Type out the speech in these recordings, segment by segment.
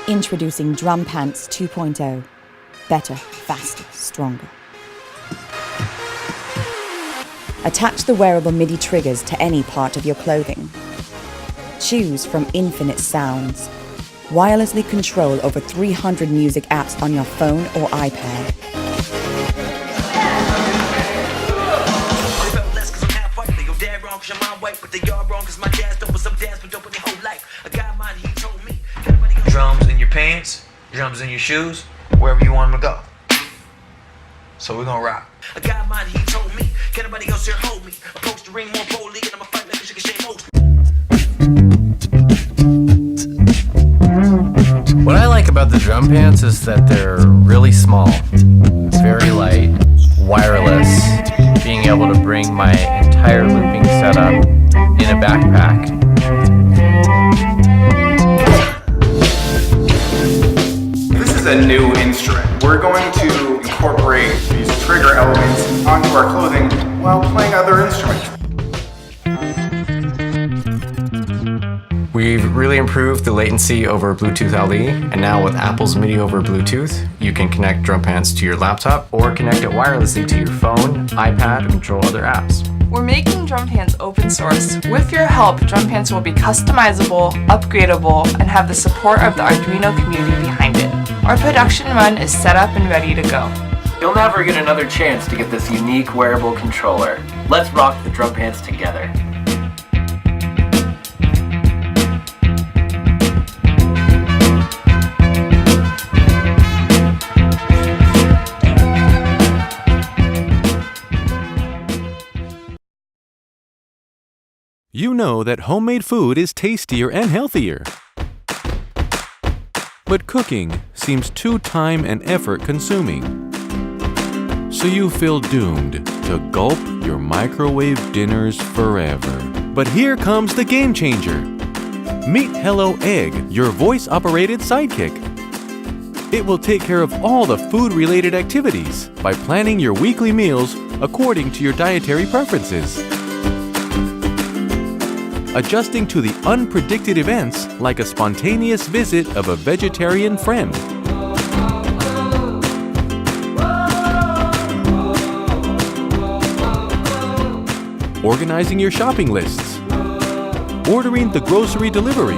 Introducing DrumPants 2.0. Better, faster, stronger. Attach the wearable MIDI triggers to any part of your clothing. Choose from infinite sounds. Wirelessly control over 300 music apps on your phone or iPad. Drums in your pants, drums in your shoes, wherever you want them to go. So we're gonna rock. I got mine, he told me. Can nobody else here hold me? Approach the ring more boldly, and I'ma fight like a chicken shame most. What I like about the DrumPants is that they're really small, very light, wireless, being able to bring my entire looping setup in a backpack. This is a new instrument. We're going to incorporate these trigger elements onto our clothing while playing other instruments. We've really improved the latency over Bluetooth LE, and now with Apple's MIDI over Bluetooth, you can connect DrumPants to your laptop or connect it wirelessly to your phone, iPad, and control other apps. We're making DrumPants open source. With your help, DrumPants will be customizable, upgradable, and have the support of the Arduino community behind it. Our production run is set up and ready to go. You'll never get another chance to get this unique wearable controller. Let's rock the DrumPants together. You know that homemade food is tastier and healthier. But cooking seems too time and effort consuming. So you feel doomed to gulp your microwave dinners forever. But here comes the game changer. Meet Hello Egg, your voice-operated sidekick. It will take care of all the food-related activities by planning your weekly meals according to your dietary preferences. Adjusting to the unpredicted events like a spontaneous visit of a vegetarian friend. Organizing your shopping lists. Ordering the grocery delivery.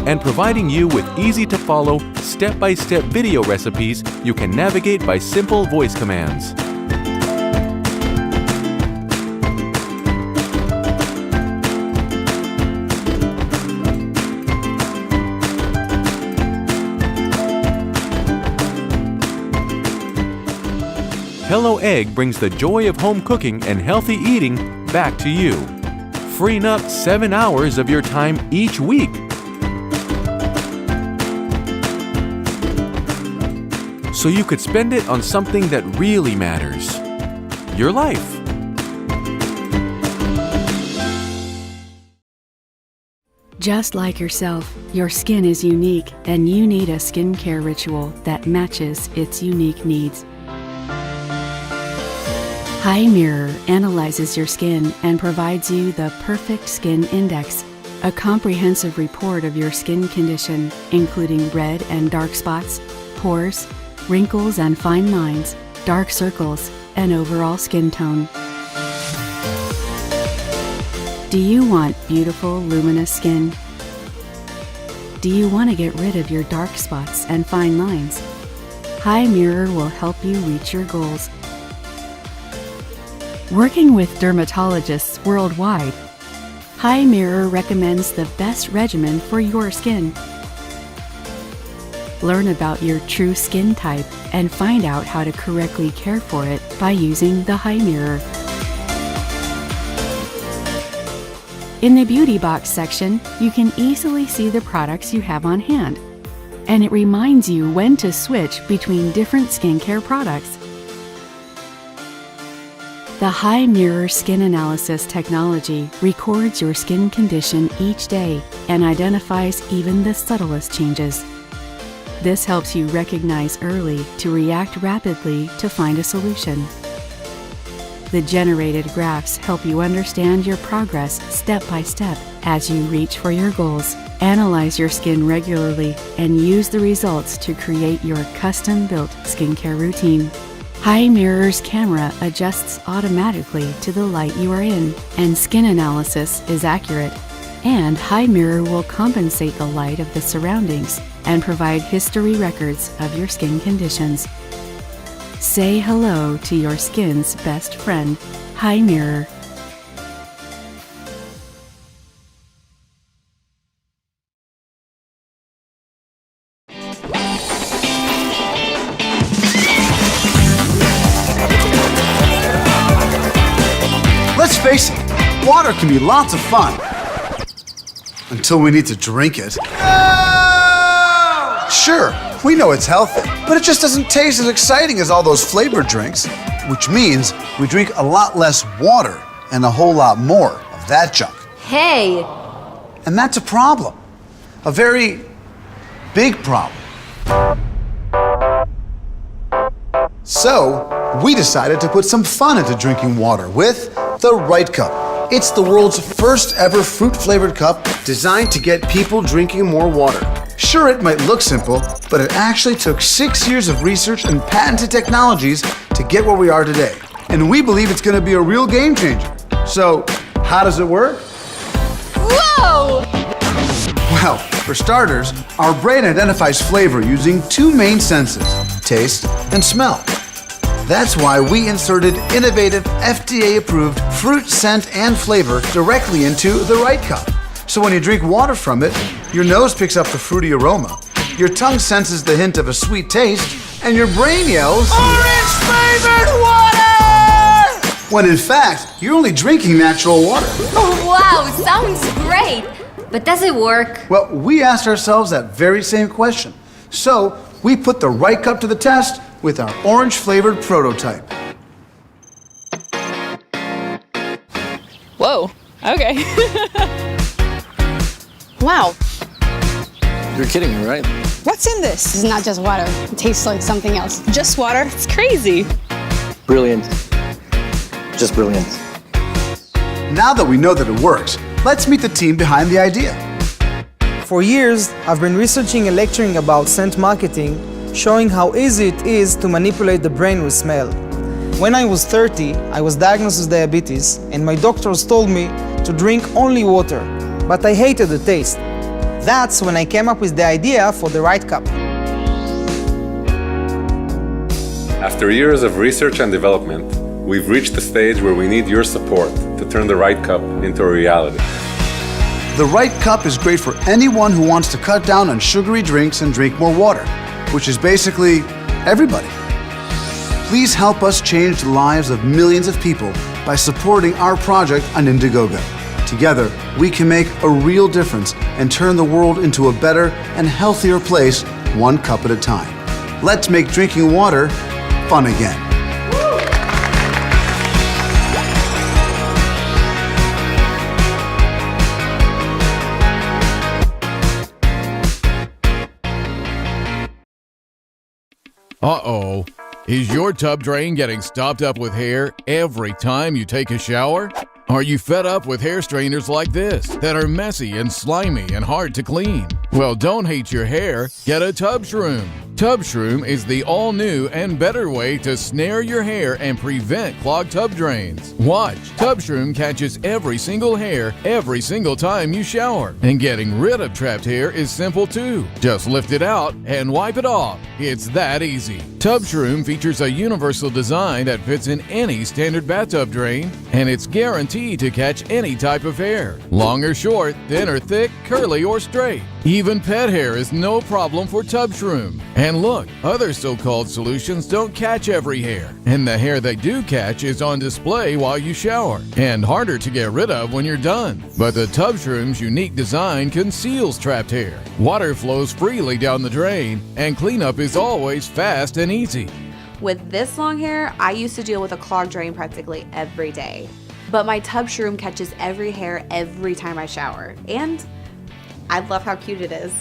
And providing you with easy-to-follow, step-by-step video recipes you can navigate by simple voice commands. Hello Egg brings the joy of home cooking and healthy eating back to you, freeing up 7 hours of your time each week. So you could spend it on something that really matters, your life. Just like yourself, your skin is unique, and you need a skincare ritual that matches its unique needs. HiMirror analyzes your skin and provides you the perfect skin index, a comprehensive report of your skin condition, including red and dark spots, pores, wrinkles and fine lines, dark circles, and overall skin tone. Do you want beautiful, luminous skin? Do you want to get rid of your dark spots and fine lines? HiMirror will help you reach your goals. Working with dermatologists worldwide, HiMirror recommends the best regimen for your skin. Learn about your true skin type and find out how to correctly care for it by using the HiMirror. In the Beauty Box section, you can easily see the products you have on hand, and it reminds you when to switch between different skincare products. The HiMirror skin analysis technology records your skin condition each day and identifies even the subtlest changes. This helps you recognize early to react rapidly to find a solution. The generated graphs help you understand your progress step by step as you reach for your goals. Analyze your skin regularly and use the results to create your custom-built skincare routine. HiMirror's camera adjusts automatically to the light you are in, and skin analysis is accurate. And HiMirror will compensate the light of the surroundings and provide history records of your skin conditions. Say hello to your skin's best friend, HiMirror. Let's face it, water can be lots of fun. Until we need to drink it. Sure, we know it's healthy, but it just doesn't taste as exciting as all those flavored drinks, which means we drink a lot less water and a whole lot more of that junk. Hey! And that's a problem. A very big problem. So, we decided to put some fun into drinking water with the Right Cup. It's the world's first ever fruit-flavored cup designed to get people drinking more water. Sure, it might look simple, but it actually took 6 years of research and patented technologies to get where we are today. And we believe it's going to be a real game changer. So, how does it work? Whoa! Well, for starters, our brain identifies flavor using two main senses, taste and smell. That's why we inserted innovative, FDA-approved fruit scent and flavor directly into the Right Cup. So when you drink water from it, your nose picks up the fruity aroma, your tongue senses the hint of a sweet taste, and your brain yells, "Orange-flavored water!" When in fact, you're only drinking natural water. Oh, wow, sounds great! But does it work? Well, we asked ourselves that very same question. So we put the Right Cup to the test with our orange-flavored prototype. Whoa, okay. Wow. You're kidding me, right? What's in this? This is not just water. It tastes like something else. Just water? It's crazy. Brilliant. Just brilliant. Now that we know that it works, let's meet the team behind the idea. For years, I've been researching and lecturing about scent marketing, showing how easy it is to manipulate the brain with smell. When I was 30, I was diagnosed with diabetes, and my doctors told me to drink only water, but I hated the taste. That's when I came up with the idea for the Right Cup. After years of research and development, we've reached the stage where we need your support to turn the Right Cup into a reality. The Right Cup is great for anyone who wants to cut down on sugary drinks and drink more water, which is basically everybody. Please help us change the lives of millions of people by supporting our project on Indiegogo. Together, we can make a real difference and turn the world into a better and healthier place, one cup at a time. Let's make drinking water fun again. Uh-oh. Is your tub drain getting stopped up with hair every time you take a shower? Are you fed up with hair strainers like this that are messy and slimy and hard to clean? Well, don't hate your hair, get a TubShroom. TubShroom is the all-new and better way to snare your hair and prevent clogged tub drains. Watch, TubShroom catches every single hair every single time you shower. And getting rid of trapped hair is simple too. Just lift it out and wipe it off. It's that easy. TubShroom features a universal design that fits in any standard bathtub drain, and it's guaranteed to catch any type of hair. Long or short, thin or thick, curly or straight. Even pet hair is no problem for TubShroom. And look, other so-called solutions don't catch every hair. And the hair they do catch is on display while you shower, and harder to get rid of when you're done. But the TubShroom's unique design conceals trapped hair. Water flows freely down the drain, and cleanup is always fast and easy. With this long hair, I used to deal with a clogged drain practically every day. But my TubShroom catches every hair every time I shower. And I love how cute it is.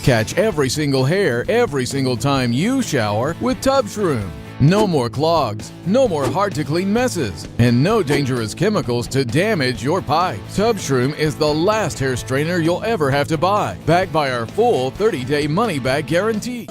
Catch every single hair every single time you shower with TubShroom. No more clogs, no more hard-to-clean messes, and no dangerous chemicals to damage your pipe. TubShroom is the last hair straightener you'll ever have to buy, backed by our full 30-day money-back guarantee.